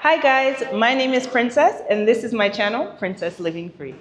Hi guys, my name is Princess and this is my channel, Princess Living Free.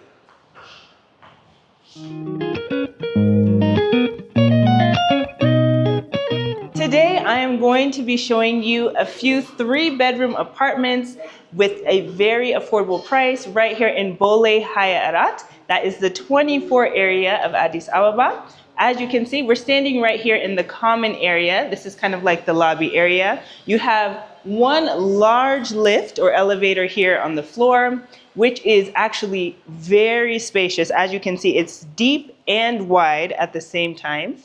Today I am going to be showing you a few 3-bedroom apartments with a very affordable price right here in Bole, Arat. That is the 24 area of Addis Ababa. As you can see, we're standing right here in the common area. This is kind of like the lobby area. You have one large lift or elevator here on the floor, which is actually very spacious. As you can see, it's deep and wide at the same time.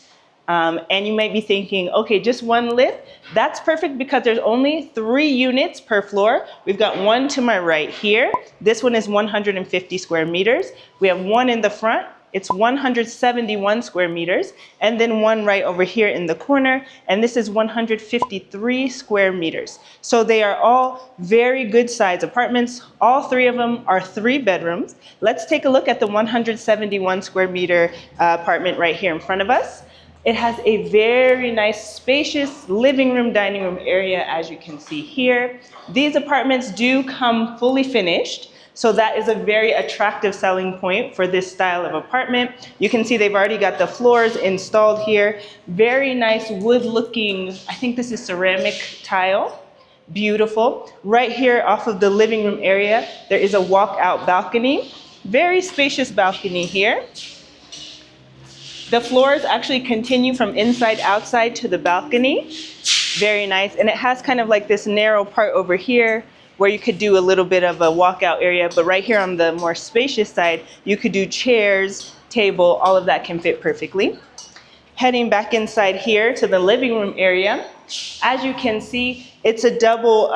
And you might be thinking, okay, just one lift? That's perfect because there's only 3 units per floor. We've got one to my right here. This one is 150 square meters. We have one in the front. It's 171 square meters, and then one right over here in the corner, and this is 153 square meters. So they are all very good size apartments. All 3 of them are 3 bedrooms. Let's take a look at the 171 square meter apartment right here in front of us. It has a very nice, spacious living room, dining room area, as you can see here. These apartments do come fully finished. So that is a very attractive selling point for this style of apartment. You can see they've already got the floors installed here. Very nice wood looking, I think this is ceramic tile. Beautiful. Right here off of the living room area, there is a walkout balcony. Very spacious balcony here. The floors actually continue from inside outside to the balcony. Very nice. And it has kind of like this narrow part over here where you could do a little bit of a walkout area, but right here on the more spacious side, you could do chairs, table, all of that can fit perfectly. Heading back inside here to the living room area, as you can see, it's a double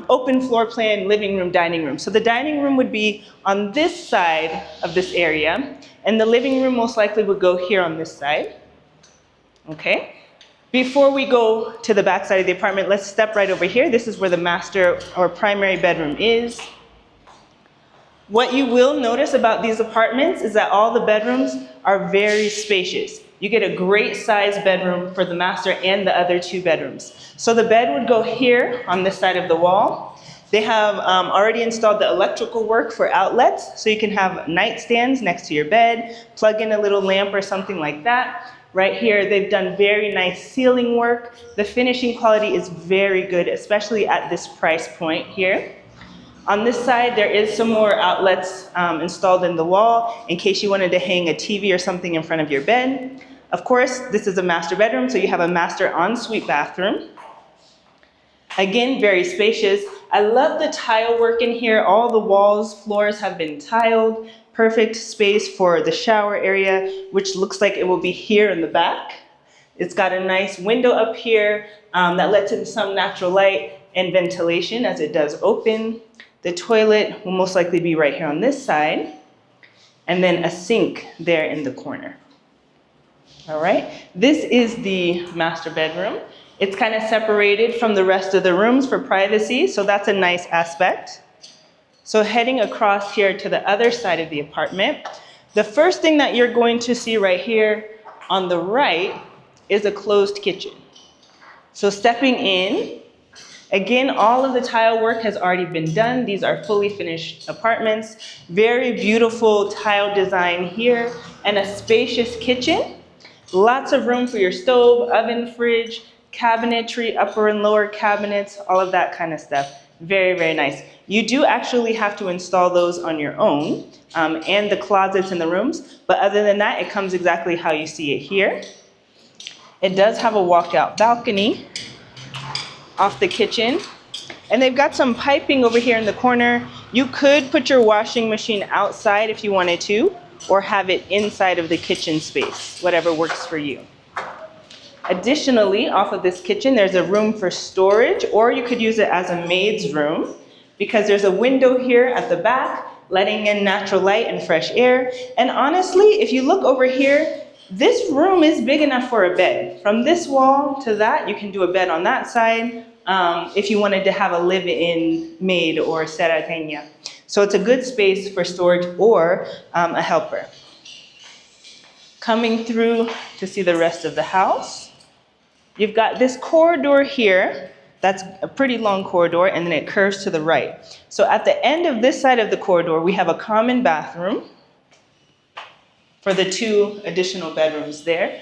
open floor plan living room, dining room. So the dining room would be on this side of this area, and the living room most likely would go here on this side. Okay. Before we go to the back side of the apartment, let's step right over here. This is where the master or primary bedroom is. What you will notice about these apartments is that all the bedrooms are very spacious. You get a great size bedroom for the master and the other 2 bedrooms. So the bed would go here on this side of the wall. They have already installed the electrical work for outlets, so you can have nightstands next to your bed, plug in a little lamp or something like that. Right here, they've done very nice ceiling work. The finishing quality is very good, especially at this price point here. On this side, there is some more outlets installed in the wall in case you wanted to hang a TV or something in front of your bed. Of course, this is a master bedroom, so you have a master ensuite bathroom. Again, very spacious. I love the tile work in here. All the walls, floors have been tiled. Perfect space for the shower area, which looks like it will be here in the back. It's got a nice window up here that lets in some natural light and ventilation as it does open. The toilet will most likely be right here on this side, and then a sink there in the corner. All right, this is the master bedroom. It's kind of separated from the rest of the rooms for privacy, so that's a nice aspect. So heading across here to the other side of the apartment, the first thing that you're going to see right here on the right is a closed kitchen. So stepping in, again, all of the tile work has already been done. These are fully finished apartments. Very beautiful tile design here and a spacious kitchen. Lots of room for your stove, oven, fridge, cabinetry, upper and lower cabinets, all of that kind of stuff. Very, very nice. You do actually have to install those on your own and the closets in the rooms, but other than that, it comes exactly how you see it here. It does have a walkout balcony off the kitchen, and they've got some piping over here in the corner. You could put your washing machine outside if you wanted to, or have it inside of the kitchen space, whatever works for you. Additionally, off of this kitchen, there's a room for storage, or you could use it as a maid's room because there's a window here at the back, letting in natural light and fresh air. And honestly, if you look over here, this room is big enough for a bed. From this wall to that, you can do a bed on that side if you wanted to have a live-in maid or serrateña. So it's a good space for storage or a helper. Coming through to see the rest of the house. You've got this corridor here That's a pretty long corridor, and then it curves to the right. So at the end of this side of the corridor, we have a common bathroom for the 2 additional bedrooms there.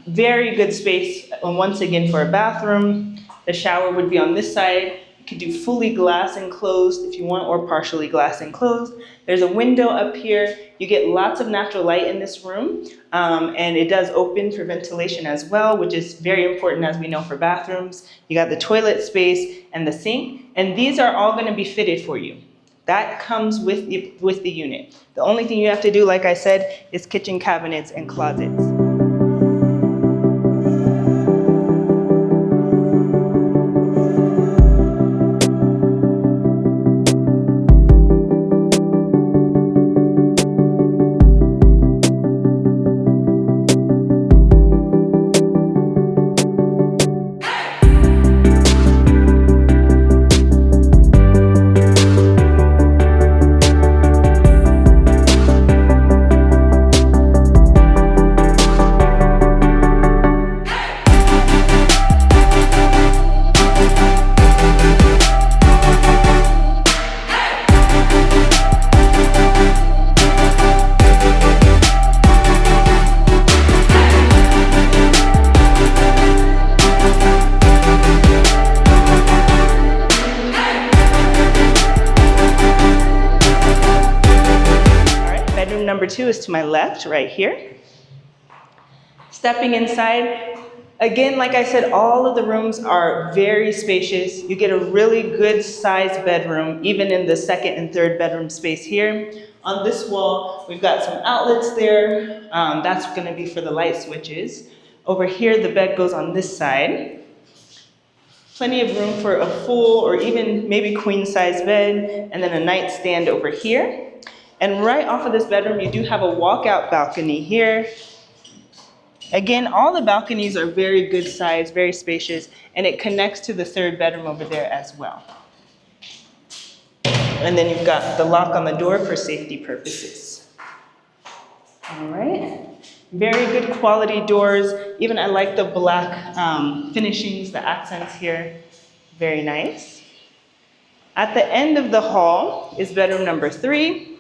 Very good space, once again, for a bathroom. The shower would be on this side. You could do fully glass enclosed if you want, or partially glass enclosed. There's a window up here. You get lots of natural light in this room, and it does open for ventilation as well, which is very important, as we know, for bathrooms. You got the toilet space and the sink, and these are all going to be fitted for you. That comes with the unit. The only thing you have to do, like I said, is kitchen cabinets and closets. Number 2 is to my left, right here. Stepping inside, again, like I said, all of the rooms are very spacious. You get a really good sized bedroom, even in the second and third bedroom space here. On this wall, we've got some outlets there. That's going to be for the light switches. Over here, the bed goes on this side. Plenty of room for a full or even maybe queen size bed, and then a nightstand over here. And right off of this bedroom, you do have a walkout balcony here. Again, all the balconies are very good size, very spacious, and it connects to the third bedroom over there as well. And then you've got the lock on the door for safety purposes. All right. Very good quality doors. Even I like the black finishings, the accents here. Very nice. At the end of the hall is bedroom number 3.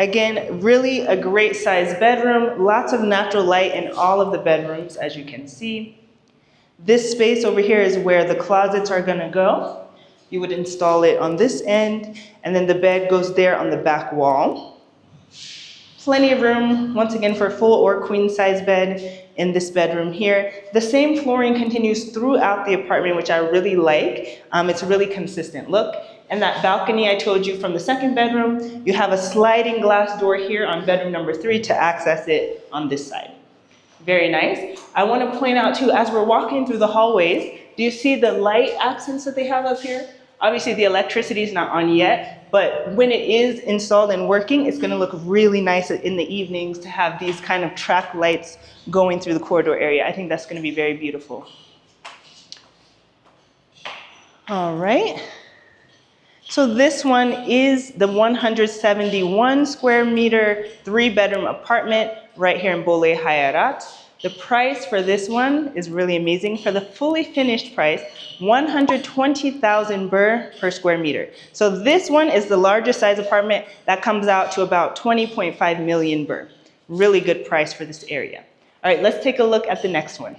Again, really a great sized bedroom, lots of natural light in all of the bedrooms, as you can see. This space over here is where the closets are gonna go. You would install it on this end, and then the bed goes there on the back wall. Plenty of room, once again, for a full or queen size bed in this bedroom here. The same flooring continues throughout the apartment, which I really like. It's a really consistent look. And that balcony I told you from the second bedroom, you have a sliding glass door here on bedroom number 3 to access it on this side. Very nice. I want to point out too, as we're walking through the hallways, do you see the light accents that they have up here? Obviously the electricity is not on yet, but when it is installed and working, it's going to look really nice in the evenings to have these kind of track lights going through the corridor area. I think that's going to be very beautiful. All right. So this one is the 171 square meter, 3-bedroom apartment right here in Bole, Hayarat. The price for this one is really amazing. For the fully finished price, 120,000 Birr per square meter. So this one is the largest size apartment. That comes out to about 20.5 million Birr. Really good price for this area. All right, let's take a look at the next one.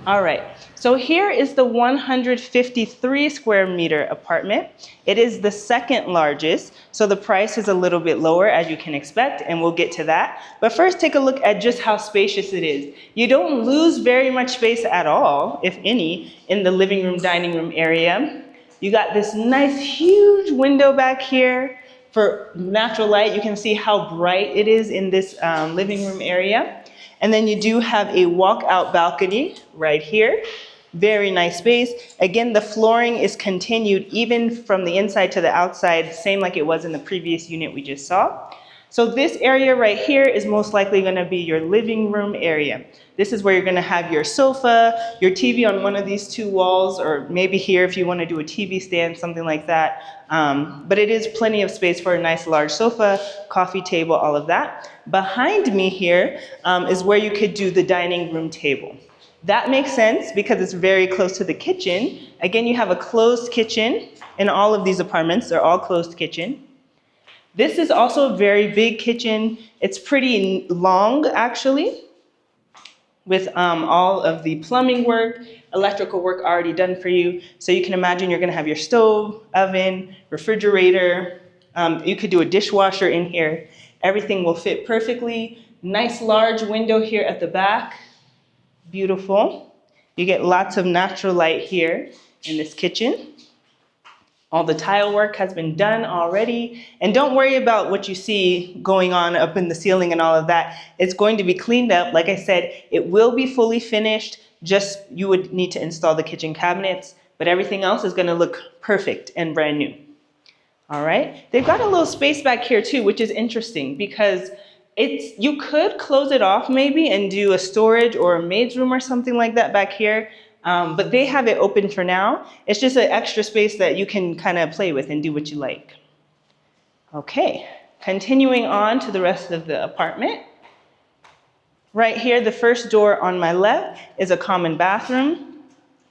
All right, so here is the 153 square meter apartment. It is the second largest, so the price is a little bit lower, as you can expect, and we'll get to that. But first, take a look at just how spacious it is. You don't lose very much space at all, if any, in the living room, dining room area. You got this nice, huge window back here for natural light. You can see how bright it is in this living room area. And then you do have a walkout balcony right here. Very nice space. Again, the flooring is continued even from the inside to the outside, same like it was in the previous unit we just saw. So this area right here is most likely going to be your living room area. This is where you're going to have your sofa, your TV on one of these two walls, or maybe here if you want to do a TV stand, something like that. But it is plenty of space for a nice large sofa, coffee table, all of that. Behind me here is where you could do the dining room table. That makes sense because it's very close to the kitchen. Again, you have a closed kitchen in all of these apartments. They're all closed kitchen. This is also a very big kitchen. It's pretty long, actually, with all of the plumbing work, electrical work already done for you. So you can imagine you're gonna have your stove, oven, refrigerator. You could do a dishwasher in here. Everything will fit perfectly. Nice large window here at the back. Beautiful. You get lots of natural light here in this kitchen. All the tile work has been done already. And don't worry about what you see going on up in the ceiling and all of that. It's going to be cleaned up. Like I said, it will be fully finished. Just you would need to install the kitchen cabinets, but everything else is going to look perfect and brand new. All right. They've got a little space back here too, which is interesting because you could close it off maybe and do a storage or a maid's room or something like that back here. But they have it open for now. It's just an extra space that you can kind of play with and do what you like. Okay, continuing on to the rest of the apartment. Right here, the first door on my left is a common bathroom.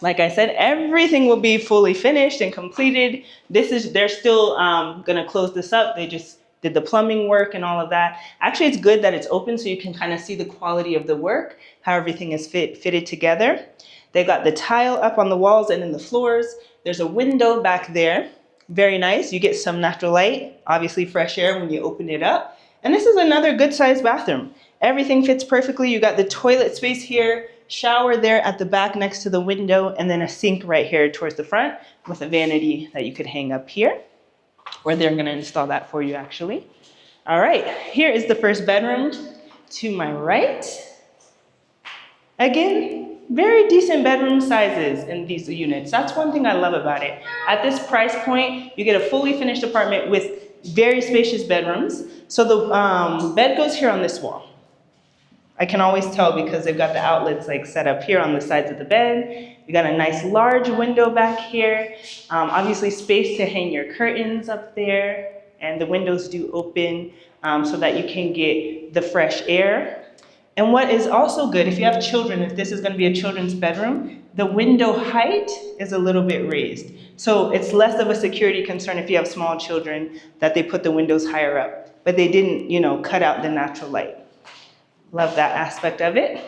Like I said, everything will be fully finished and completed. They're still gonna close this up. They just did the plumbing work and all of that. Actually, it's good that it's open so you can kind of see the quality of the work, how everything is fitted together. They've got the tile up on the walls and in the floors. There's a window back there. Very nice. You get some natural light, obviously fresh air when you open it up. And this is another good sized bathroom. Everything fits perfectly. You got the toilet space here, shower there at the back next to the window, and then a sink right here towards the front with a vanity that you could hang up here. Or they're gonna install that for you actually. All right, here is the first bedroom to my right. Again, very decent bedroom sizes in these units. That's one thing I love about it. At this price point, you get a fully finished apartment with very spacious bedrooms. So the bed goes here on this wall. I can always tell because they've got the outlets like set up here on the sides of the bed. You got a nice large window back here. Obviously space to hang your curtains up there, and the windows do open so that you can get the fresh air. And what is also good, if you have children, if this is gonna be a children's bedroom, the window height is a little bit raised. So it's less of a security concern if you have small children that they put the windows higher up, but they didn't, cut out the natural light. Love that aspect of it.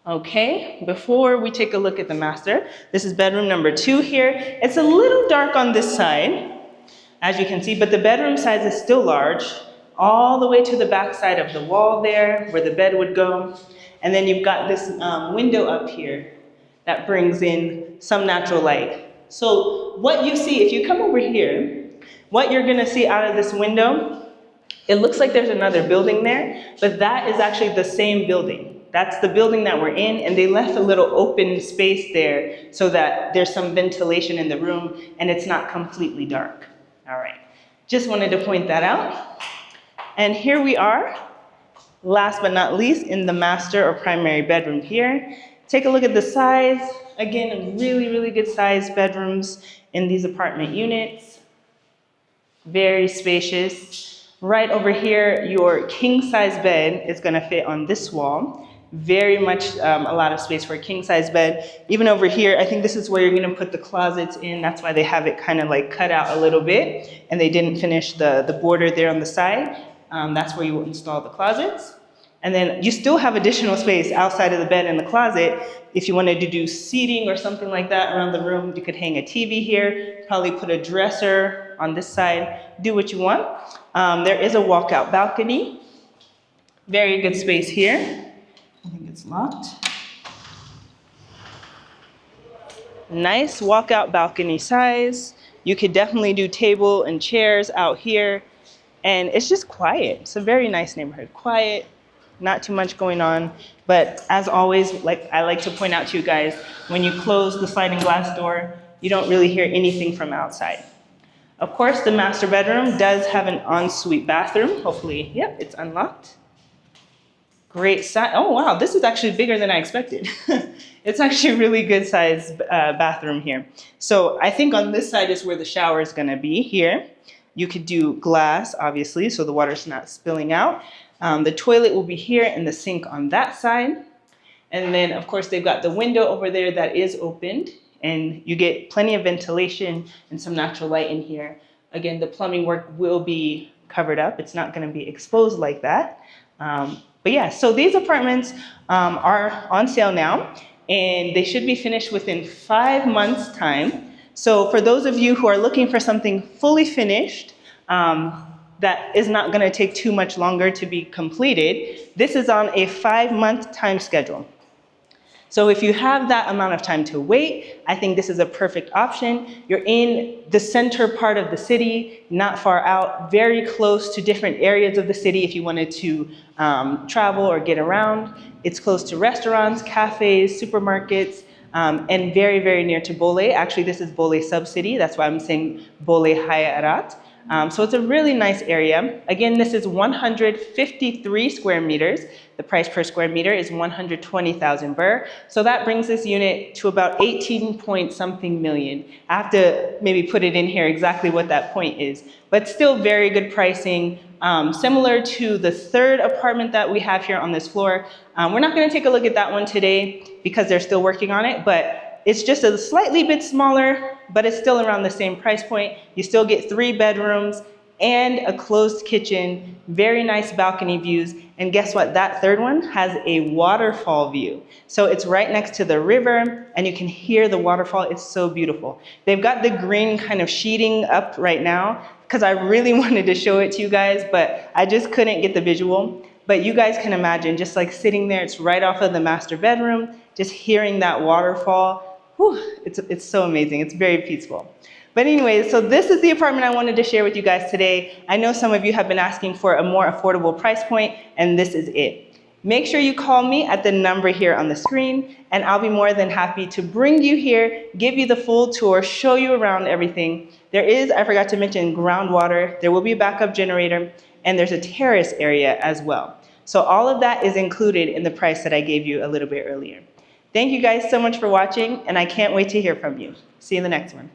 Okay, before we take a look at the master, this is bedroom number 2 here. It's a little dark on this side, as you can see, but the bedroom size is still large, all the way to the back side of the wall there, where the bed would go. And then you've got this window up here that brings in some natural light. So what you see, if you come over here, what you're gonna see out of this window, it looks like there's another building there, but that is actually the same building. That's the building that we're in, and they left a little open space there so that there's some ventilation in the room and it's not completely dark. All right, just wanted to point that out. And here we are, last but not least, in the master or primary bedroom here. Take a look at the size. Again, really, really good sized bedrooms in these apartment units. Very spacious. Right over here, your king size bed is gonna fit on this wall. Very much a lot of space for a king size bed. Even over here, I think this is where you're gonna put the closets in. That's why they have it kind of like cut out a little bit, and they didn't finish the border there on the side. That's where you will install the closets. And then you still have additional space outside of the bed and the closet. If you wanted to do seating or something like that around the room, you could hang a TV here, probably put a dresser on this side, do what you want. There is a walkout balcony. Very good space here. I think it's locked. Nice walkout balcony size. You could definitely do table and chairs out here. And it's just quiet. It's a very nice neighborhood. Quiet, not too much going on. But as always, like I like to point out to you guys, when you close the sliding glass door, you don't really hear anything from outside. Of course, the master bedroom does have an ensuite bathroom. Hopefully, yep, it's unlocked. Great size. Oh, wow, this is actually bigger than I expected. It's actually a really good size bathroom here. So I think on this side is where the shower is gonna be here. You could do glass, obviously, so the water's not spilling out. The toilet will be here and the sink on that side. And then, of course, they've got the window over there that is opened, and you get plenty of ventilation and some natural light in here. Again, the plumbing work will be covered up. It's not going to be exposed like that. But yeah, so these apartments are on sale now, and they should be finished within 5 months' time. So for those of you who are looking for something fully finished, that is not going to take too much longer to be completed, this is on a 5-month time schedule. So if you have that amount of time to wait, I think this is a perfect option. You're in the center part of the city, not far out, very close to different areas of the city if you wanted to travel or get around. It's close to restaurants, cafes, supermarkets, and very, very near to Bole. Actually, this is Bole sub-city. That's why I'm saying Bole Hayarat. So it's a really nice area. Again, this is 153 square meters. The price per square meter is 120,000 Birr. So that brings this unit to about 18 point something million. I have to maybe put it in here exactly what that point is, but still very good pricing. Similar to the third apartment that we have here on this floor. We're not gonna take a look at that one today because they're still working on it, but it's just a slightly bit smaller, but it's still around the same price point. You still get 3 bedrooms and a closed kitchen, very nice balcony views. And guess what? That third one has a waterfall view. So it's right next to the river and you can hear the waterfall. It's so beautiful. They've got the green kind of sheeting up right now because I really wanted to show it to you guys, but I just couldn't get the visual. But you guys can imagine just like sitting there, it's right off of the master bedroom, just hearing that waterfall. Whew, it's so amazing. It's very peaceful. But anyways, so this is the apartment I wanted to share with you guys today. I know some of you have been asking for a more affordable price point, and this is it. Make sure you call me at the number here on the screen, and I'll be more than happy to bring you here, give you the full tour, show you around everything. There is, I forgot to mention, groundwater. There will be a backup generator, and there's a terrace area as well. So all of that is included in the price that I gave you a little bit earlier. Thank you guys so much for watching, and I can't wait to hear from you. See you in the next one.